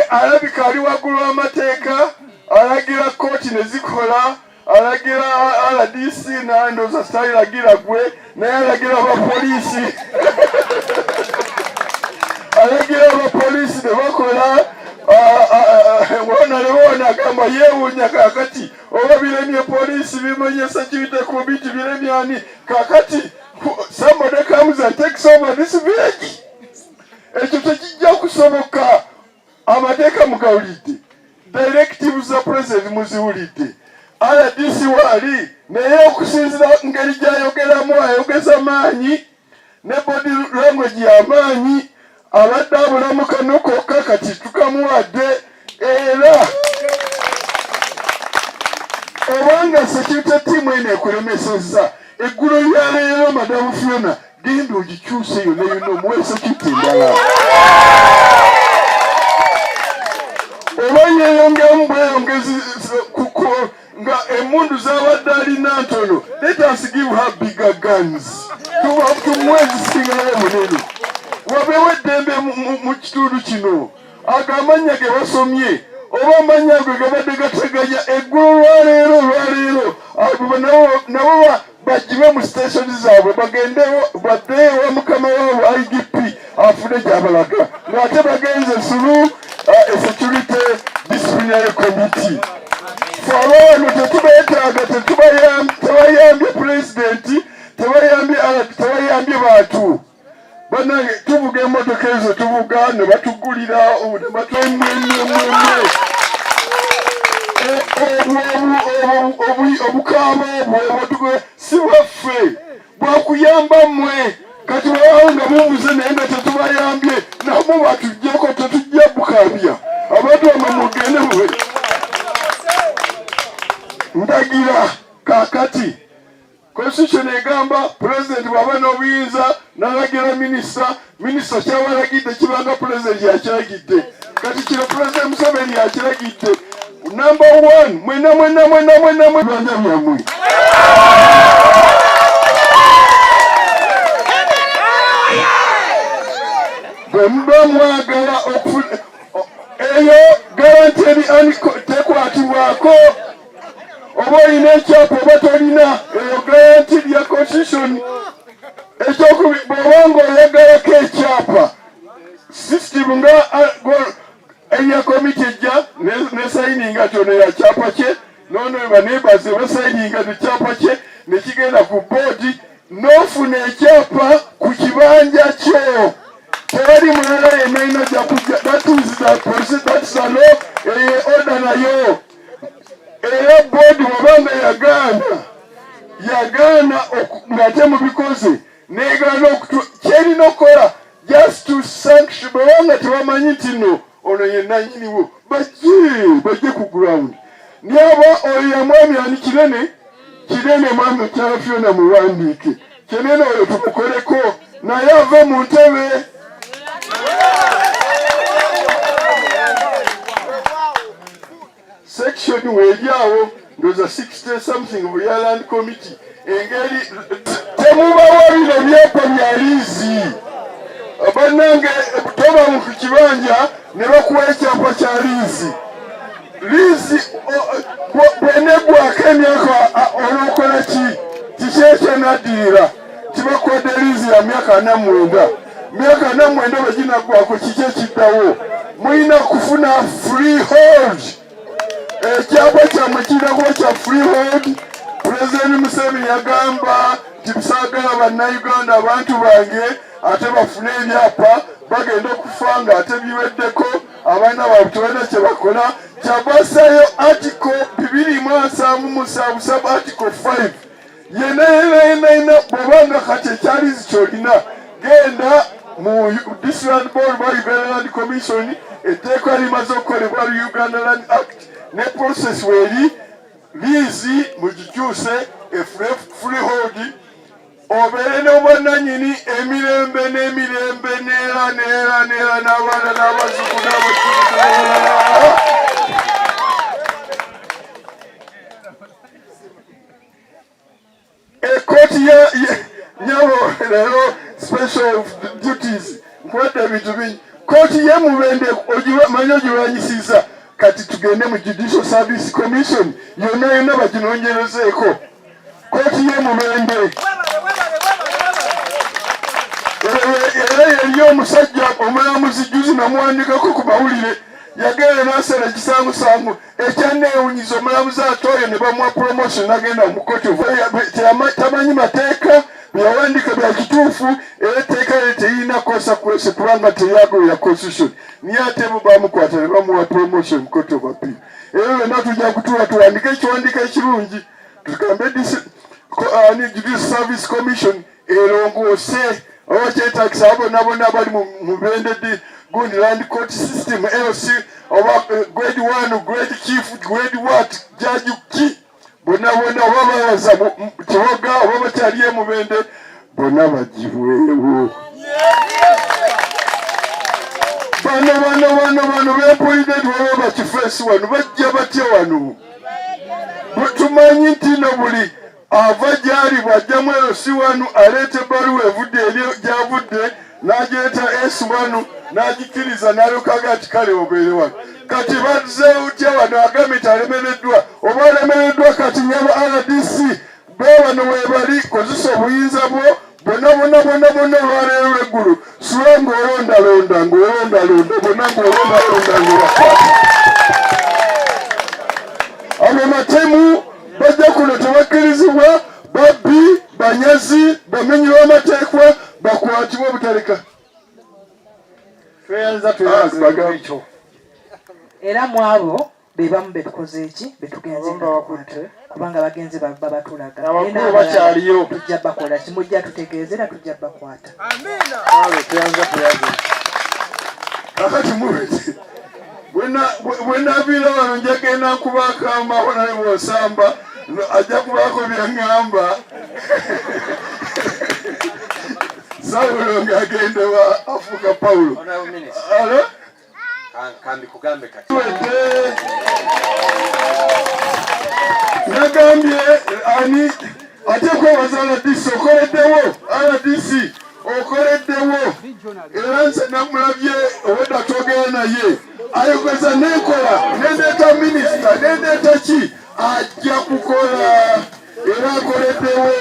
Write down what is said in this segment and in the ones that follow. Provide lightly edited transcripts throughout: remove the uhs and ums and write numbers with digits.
alabika ali waggulu w'amateeka alagira kooti ne zikola alagira RDC nandoza sitayiragira gwe naye alagira abapoliisi alagira abapoliisi ne bakola wona agamba yeewuunya kakati oba biremye poliisi bimanye security committee biremye ani kakati somebody comes and takes over this village. Ekyo tekijja kusoboka. Amateeka mugawulidde, directives za president muziwulidde, RDC wali naye okusinzira ngeri gy'ayogeramu ayogeza maanyi ne body language y'amaanyi abadde abulamu kano kokka kati tukamuwadde era obanga security team eno ekulemesezza eggulu lya leero Madamu Fiona genda ogikyuse yonna yonna omuwe security endala oba yeeyongeramu bweyongezi kuko nga emmundu z'abadde alina ntono. Let us give her bigger guns tumuwe zisingalayo munene wabeewo eddembe mu kitundu kino ago amannya ge basomye oba amannya ge gabadde gateganya eggulu olwaleero nabo bagibe mu sitationi zaabwe baddeewo mukama waabwe IGP afune gy'abalaga ng'ate bagenze sulu security disciplinary committee. Fawano tetubeetaaga tebayambye pulezidenti tebayambye bantu bannange tuvuga emmotoka ezo tuvuga ne batugulira obukaaba obwo si bwaffe bwakuyamba mmwe kati wawo nga mumuze naye nga tetubayambye namwe batuggyeko tetujja bukabya abantu bamwe mugende mwe ndagira kakati constitution egamba president bw'aba n'obuyinza n'alagira minisita ky'abalagidde kibanga president yakiragidde kati kino president Museveni yakiragidde. Number one, mwena banja byammwe bwe muba mwagala eyo garanti tekwatibwako oba olina ekyapa oba tolina eyo garanti ya constitution. Ekyokubiri bw'obanga oyagalako ekyapa system nga eya komiti ejja nesayininga kyono ya kyapa kye nono banebaze basayininga nekyapa kye nekigenda ku boodi n'ofuna ekyapa ku kibanja kyo tewali mulala yenna ina jakujja datusalo oda nayo era boodi wabanga yagaana ng'ate mubikoze negaana kyerina okukola just to sanction bwebanga tebamanyi nti no ono yenna nyiniwo bajje ku ground niaba oyo yamwami ani kinene mwami Mukyala Fiona muwandiike kinene oyo tumukoleko naye ave mu ntebe. Section weeryawo ndoza 60 something of your land committee engeri temubawo bino byapa bya liizi bannange toba mu kibanja ne bakuwa ekyapa kya liizi bwenegwako emyaka olwokola kiki ekyenaddirira kibakodde liizi ya myaka 49 myaka 49 bweginagwako kiki ekiddawo muyina kufuna freehold. Ekyapa kyammwe kirinakuba kya freehold. Pulezidenti Museveni yagamba nti musaagala bannayuganda abantu bange ate bafune ebyapa bagenda okufa nga ate biweddeko abaana baabwe tebalina kye bakola. Kyabasayo article 277 article 5 yenna bw'obanga kati ekyalizi kyolina genda mu District Board ba Uganda Land Commission etteeka limaze okukolebwa Uganda Land Act ne process weri liizi mugikyuse freehold obeere n'obwannannyini emirembe n'emirembe neera n'abaana n'abazuku n'abajuku. Ekooti nyabo special duties nkwedde ebintu bingi kooti ye Mubende ogimanyi nnyo gye banyisiza kati tugende mu Judicial Service Commission yonna baginonyerezeeko kooti y'Emubende. Era yali omusajja omulamuzi juzi namuwandikako ku mawulire yagenda n'asala ekisangusangu ekyanneewunyiza omulamuzi atooyo ne bamuwa promotion n'agenda mu kooti tamanyi mateeka byawandika bya kituufu era etteeka lye terina consequence kubanga teryagoberera constitution niye ate bo bamukwata ne bamuwa promotion mu kooti of appeal. Era byonna tujja kutuula tuwandike ekiwandiiko ekirungi tugambe Judicial Service Commission erongoose oba kyetagisa bonna abali mu Mubende Gundi Land Court System LC oba grade 1 grade chief grade what judge ki bonna oba bawaza Kiwoga oba bakyali e Mubende bonna bagiweewo. Bano beempulidde tuwaba bakifeesi wano bajja batya wano tumanyi nti no buli ava gyali bw'ajjamu LC wano aleeta ebbaluwa evudde eri gy'avudde n'agireeta S1 n'agikiriza n'alyokaga ati kale obeere wano. Kati bazze utya wano agambye talemereddwa oba alemereddwa kati nyaba RDC be wano weebali kozesa obuyinza bwo bonna olwaleero lw'eggulu sula ng'olondalonda bonna ng'olondalonda ng'obakwata. Abo matemu bajja kuno tebakkirizibwa babbi banyazi bamenyi b'amateeka bakwatibwa obutaleka. Ekyo era mu abo be bamu betukoze eki betugenze kubanga bagenze babatulaga abakulu bakyaliyo tujja bakola kimujja tutegeezera tujja bakwata. Kakati muwete bwenaviira wano njagenda nkubaako amaho naye bw'osamba ajja kubaako byaŋŋamba Saulo ng'agenda wa afuuka Pawulo. Nagambye ani ate kwebaza RDC okoleddewo era nze namulabye obwedda twogera naye ayogeza nenkola nendeeta minisita nendeeta ki ajja kukola era akoleddewo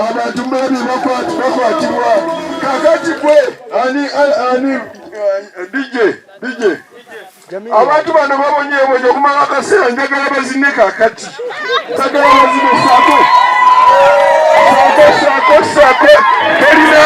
abantu mulabye bakwatibwa. Kakati gwe ani DJ abantu bano babonyeebonye okumala akaseera njagala bazine kakati njagala bazine saako terina